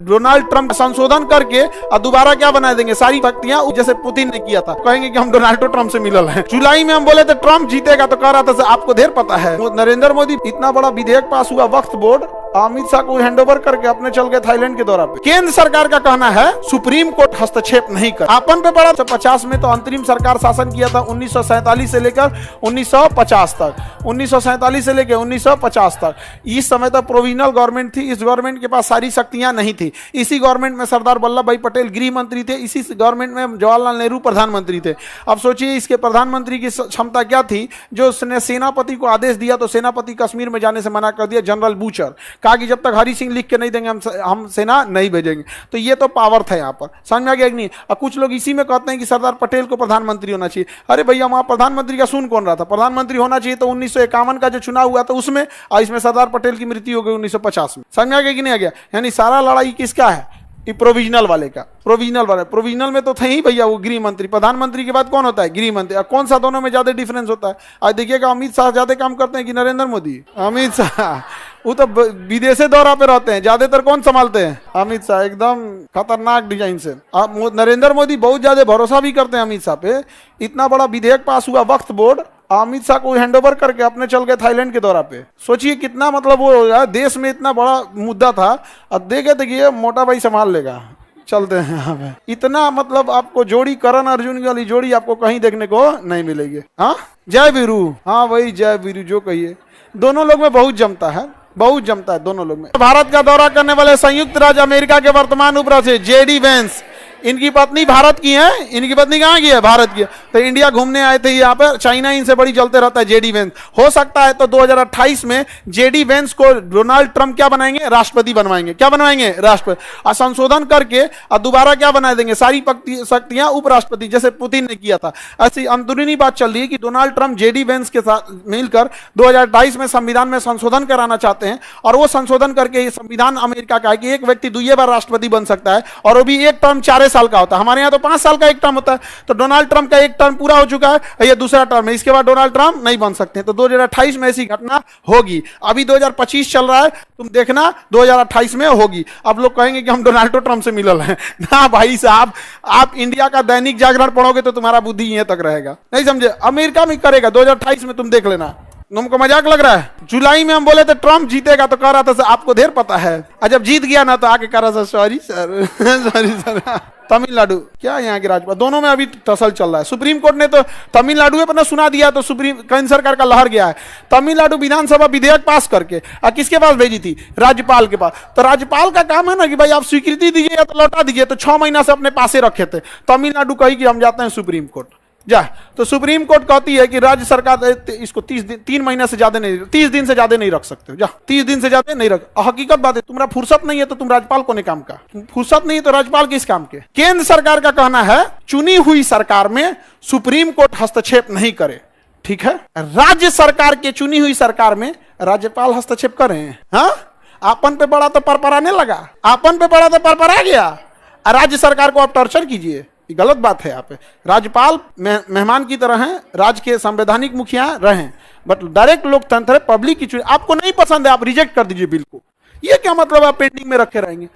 Donald Trump संशोधन करके और दोबारा क्या बना देंगे सारी शक्तियां, जैसे पुतिन ने किया था। कहेंगे कि हम डोनाल्ड ट्रंप से मिलल हैं। जुलाई में हम बोले थे ट्रंप जीतेगा, तो कह रहा था आपको ढेर पता है। नरेंद्र मोदी इतना बड़ा विधेयक पास हुआ, वक्फ बोर्ड अमित शाह को हैंडओवर करके अपने चल गए थाईलैंड के दौरा पे। केंद्र सरकार का कहना है सुप्रीम कोर्ट हस्तक्षेप नहीं कर। आपन पे पड़ा 50 में तो अंतरिम सरकार शासन किया था 1947 से लेकर 1950 तक, 1947 से लेकर 1950 तक। इस समय तक प्रोविजनल गवर्नमेंट थी। इस गवर्नमेंट के पास सारी शक्तियां नहीं थी। इसी गवर्नमेंट में सरदार वल्लभ भाई पटेल गृह मंत्री थे। इसी गवर्नमेंट में जवाहरलाल नेहरू प्रधानमंत्री थे। अब सोचिए इसके प्रधानमंत्री की क्षमता क्या थी, जो उसने सेनापति को आदेश दिया तो सेनापति कश्मीर में जाने से मना कर दिया। जनरल बूचर कहा कि जब तक हरि सिंह लिख के नहीं देंगे हम सेना नहीं भेजेंगे। तो ये तो पावर था यहाँ पर, समझ में आ गया कि नहीं। और कुछ लोग इसी में कहते हैं कि सरदार पटेल को प्रधानमंत्री होना चाहिए। अरे भैया वहां प्रधानमंत्री का सुन कौन रहा था? प्रधानमंत्री होना चाहिए तो 1951 का जो चुनाव हुआ था उसमें, और इसमें सरदार पटेल की मृत्यु हो गई 1950 में। समझ में आ गया कि नहीं आ गया? यानी सारा लड़ाई किसका है? प्रोविजनल वाले का। प्रोविजनल में तो थे ही भैया वो गृह मंत्री। प्रधानमंत्री के बाद कौन होता है? गृह मंत्री। और कौन सा दोनों में ज्यादा डिफरेंस होता है? आज देखिएगा अमित शाह ज्यादा काम करते हैं कि नरेंद्र मोदी? अमित शाह वो तो विदेशे दौरा पे रहते हैं। ज्यादातर कौन संभालते हैं? अमित शाह। एकदम खतरनाक डिजाइन से। नरेंद्र मोदी बहुत ज्यादा भरोसा भी करते हैं अमित शाह पे। इतना बड़ा विधेयक पास हुआ वक्फ बोर्ड, अमित शाह को हैंडओवर करके अपने चल गए थाईलैंड के दौरा पे। सोचिए कितना मतलब वो हो गया, देश में इतना बड़ा मुद्दा था। अब देखे थे कि ये मोटा भाई संभाल लेगा। चलते हैं यहाँ पे। इतना मतलब आपको जोड़ी करण अर्जुन वाली जोड़ी आपको कहीं देखने को नहीं मिलेगी। हाँ जय वीरू, हाँ वही जय वीरू जो कहिए। दोनों लोग में बहुत जमता है, बहुत जमता है दोनों लोग में। भारत का दौरा करने वाले संयुक्त राज्य अमेरिका के वर्तमान उपराष्ट्रपति जेडी वेंस, इनकी पत्नी भारत की है। इनकी पत्नी कहाँ की है? भारत की है। तो इंडिया घूमने आए थे यहाँ पर। चाइना इनसे बड़ी चलते रहता है जेडी वेंस। हो सकता है तो 2028 में जेडी वेंस को डोनाल्ड ट्रंप क्या बनाएंगे? राष्ट्रपति बनवाएंगे। क्या बनवाएंगे? राष्ट्रपति। और संशोधन करके और दोबारा क्या बना देंगे सारी शक्तियां उपराष्ट्रपति, जैसे पुतिन ने किया था। ऐसी अंदरूनी बात चल रही है कि डोनाल्ड ट्रंप जेडी वेंस के साथ मिलकर 2028 में संविधान में संशोधन कराना चाहते हैं। और वो संशोधन करके संविधान अमेरिका का है कि एक व्यक्ति 2 बार राष्ट्रपति बन सकता है, और वो भी एक टर्म 4 साल का होता है। हमारे यहाँ तो 5 साल का एक टर्म होता है। तो डोनाल्ड ट्रंप का एक टर्म पूरा हो चुका है, ये दूसरा टर्म है। इसके बाद डोनाल्ड ट्रंप नहीं बन सकते। तो 2028 में ऐसी घटना होगी। अभी 2025 चल रहा है, तुम देखना 2028 में होगी। अब लोग कहेंगे कि हम डोनाल्ड ट्रंप से मिलल हैं। ना भाई साहब, आप इंडिया का दैनिक जागरण पढ़ोगे तो तुम्हारा बुद्धि यहीं तक रहेगा। नहीं समझे? अमेरिका में करेगा 2028 में, तुम देख लेना। तुमको मजाक लग रहा है? जुलाई में हम बोले थे ट्रंप जीतेगा, तो कह रहा था आपको ढेर पता है। और जब जीत गया ना तो आके कह रहा था sorry sir sorry sir. Tamil Nadu क्या यहाँ के राज्यपाल, दोनों में अभी टसल चल रहा है। सुप्रीम कोर्ट ने तो तमिलनाडु पर ना सुना दिया, तो सुप्रीम केंद्र सरकार का लहर गया है। तमिलनाडु विधानसभा विधेयक पास करके और किसके पास भेजी थी? राज्यपाल के पास। तो राज्यपाल का काम है ना कि भाई आप स्वीकृति दीजिए या तो लौटा दीजिए। तो 6 महीना से अपने पासे रखे थे। तमिलनाडु कही कि हम जाते हैं सुप्रीम कोर्ट। जा तो सुप्रीम कोर्ट कहती है कि राज्य सरकार इसको 3 महीने से ज्यादा नहीं, 30 दिन से ज्यादा नहीं रख सकते हो। जा 30 दिन से ज्यादा नहीं रख। हकीकत बात है, तुम्हारा फुर्सत नहीं है तो तुम राज्यपाल को नहीं काम का। फुर्सत नहीं है तो राज्यपाल किस काम के? केंद्र सरकार का कहना है चुनी हुई सरकार में सुप्रीम कोर्ट हस्तक्षेप नहीं करे। ठीक है, राज्य सरकार के चुनी हुई सरकार में राज्यपाल हस्तक्षेप कर रहे हैं। हाँ, आपन पे बड़ा तो परपराने लगा, आपन पे बड़ा तो परपरा गया। राज्य सरकार को आप टॉर्चर कीजिए, गलत बात है। यहाँ पे राज्यपाल मेहमान की तरह हैं, राज्य के संवैधानिक मुखिया रहें, बट डायरेक्ट लोकतंत्र है। पब्लिक की चुनी, आपको नहीं पसंद है आप रिजेक्ट कर दीजिए बिल को। ये क्या मतलब आप पेंडिंग में रखे रहेंगे?